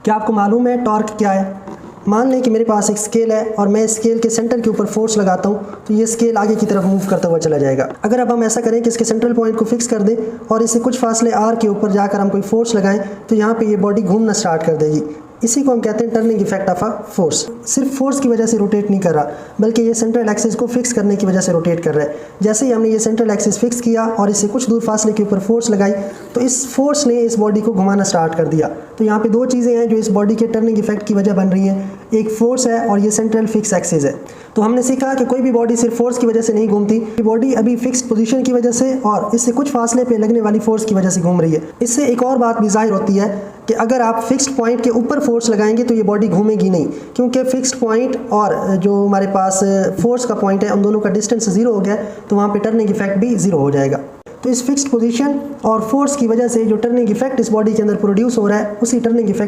क्या आपको मालूम है टॉर्क क्या है? मान लें कि मेरे पास एक स्केल है और मैं स्केल के सेंटर के ऊपर फोर्स लगाता हूँ तो ये स्केल आगे की तरफ मूव करता हुआ चला जाएगा। अगर अब हम ऐसा करें कि इसके सेंट्रल पॉइंट को फिक्स कर दें और इसे कुछ फासले आर के ऊपर जाकर हम कोई फोर्स लगाएं तो यहाँ पे ये बॉडी घूमना स्टार्ट कर देगी। इसी को हम कहते हैं turning effect of a force. सिर्फ फोर्स की वजह से रोटेट नहीं कर रहा, बल्कि ये सेंट्रल एक्सिस को फिक्स करने की वजह से रोटेट कर रहा है। जैसे ही हमने ये सेंट्रल एक्सिस फिक्स किया और इससे कुछ दूर फासले के ऊपर फोर्स लगाई तो इस फोर्स ने इस बॉडी को घुमाना स्टार्ट कर दिया। तो यहाँ पे दो चीज़ें हैं जो इस बॉडी के टर्निंग इफेक्ट की वजह बन रही हैं, एक फोर्स है और ये सेंट्रल फिक्स एक्सिस है। तो हमने सीखा कि कोई भी बॉडी सिर्फ फोर्स की वजह से नहीं घूमती, ये बॉडी अभी फिक्स पोजीशन की वजह से और इससे कुछ फासले पे लगने वाली फोर्स की वजह से घूम रही है। इससे एक और बात भी जाहिर होती है कि अगर आप फिक्स्ड पॉइंट के ऊपर फोर्स लगाएंगे तो ये बॉडी घूमेगी नहीं, क्योंकि फिक्स्ड पॉइंट और जो हमारे पास फोर्स का पॉइंट है उन दोनों का डिस्टेंस ज़ीरो हो गया, तो वहाँ पे टर्निंग इफेक्ट भी ज़ीरो हो जाएगा। तो इस फिक्स्ड पोजीशन और फोर्स की वजह से जो टर्निंग इफेक्ट इस बॉडी के अंदर प्रोड्यूस हो रहा है, उसी टर्निंग इफेक्ट